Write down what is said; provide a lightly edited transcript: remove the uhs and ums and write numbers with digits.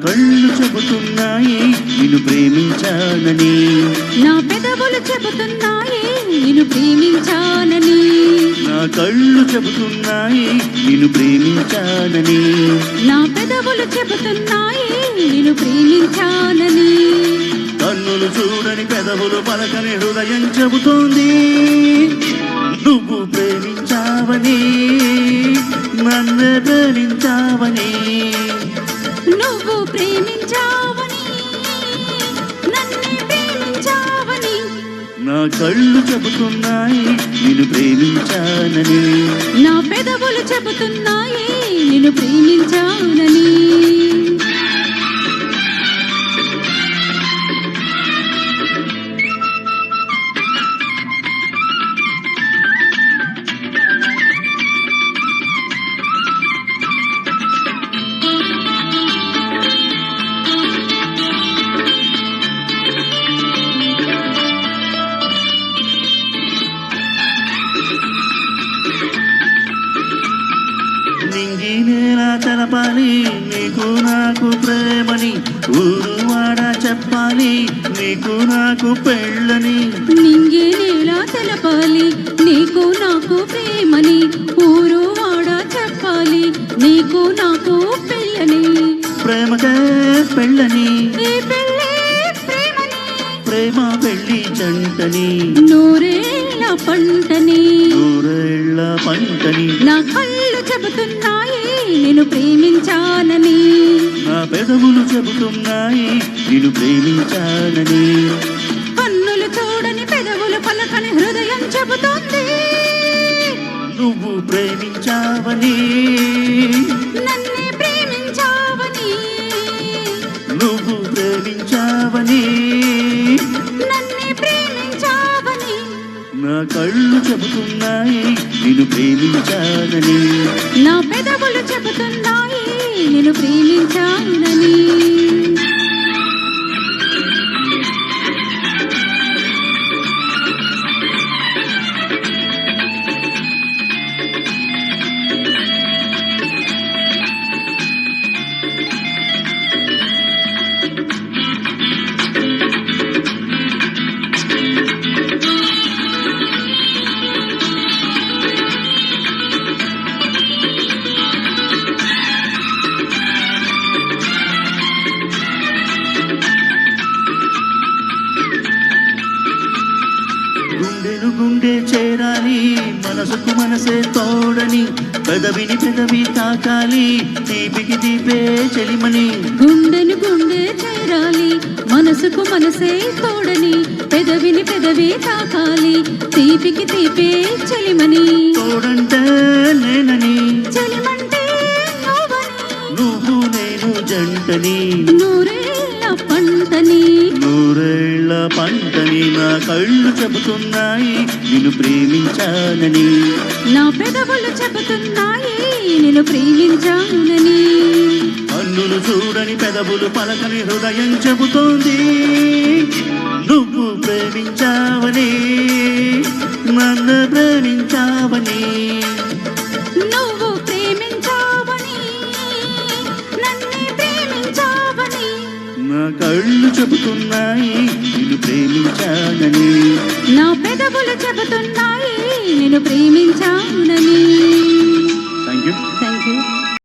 కళ్ళు చెబుతున్నాయి నిన్ను ప్రేమించానని, నా పెదవులు చెబుతున్నాయి నిన్ను ప్రేమించానని, నా కళ్ళు చెబుతున్నాయి నిన్ను ప్రేమించానని, నా పెదవులు చెబుతున్నాయి నిన్ను ప్రేమించానని, కన్నులు చూడని పెదవులు పలకని హృదయం చెబుతోంది నువ్వు ప్రేమించావని, నన్ను ప్రేమించావని, నువ్వు ప్రేమించావని, నన్నే ప్రేమించావని, నా కళ్ళు చెబుతున్నాయి నిన్ను ప్రేమించానని, నా పెదవులు చెబుతున్నాయి నిన్ను ప్రేమించానని. నింగి నేల తెలపాలి నీకు నాకు ప్రేమని, ఊరు వాడ చెప్పాలి నీకు నాకు పెళ్ళని, నింగే నేల తెలపాలి నీకు నాకు ప్రేమని, ఊరు వాడ చెప్పాలి నీకు నాకు పెళ్ళని, ప్రేమకే పెళ్ళని, ఈ పెళ్ళే ప్రేమని, ప్రేమ పెళ్ళి జంటని, నూరేళ్ళ పంటని, నూరేళ్ల పంటని, నా కళ్ళు చెబుతున్నాయి నేను ప్రేమించానని, నా పెదవులు చెబుతున్నాయి నిన్ను ప్రేమించానని, కన్నులు చూడని పెదవులు పలకని హృదయం చెబుతోంది నువ్వు ప్రేమించావని, నన్నే ప్రేమించావని, నువ్వు ప్రేమించావని, నన్నే ప్రేమించావని, నా కళ్ళు చెబుతున్నాయి నిన్ను ప్రేమించానని, నా పెదవులు చెబుతున్నాయి నేను ప్రేమించానని. గుండెను గుండె చేరాలి మనసుకు మనసే తోడని, పెదవిని పెదవి తాకాలి తీపికి తీపే చెలిమని, గుండెను గుండె చేరాలి మనసుకు మనసే తోడని, పెదవిని పెదవి తాకాలి తీపికి తీపే చెలిమని, తోడంటే నేనని, చెలిమంటే నువ్వని, నువ్వు నేను జంటని, నూరేళ్ళ పంటని, నూరేళ్ల పంటని, నా కళ్ళు చెబుతున్నాయి నిన్ను ప్రేమించానని, నా పెదవులు చెబుతున్నాయి నేను ప్రేమించానని, కన్నులు చూడని పెదవులు పలకని హృదయం చెబుతోంది నువ్వు ప్రేమించావని, నన్ను ప్రేమించావని, నువ్వు ప్రేమించావని, నన్నే ప్రేమించావని, నా కళ్ళు చెబుతున్నాయి నిన్ను ప్రేమించానని, నా పెదవులు చెబుతున్నాయి నేను ప్రేమించానని.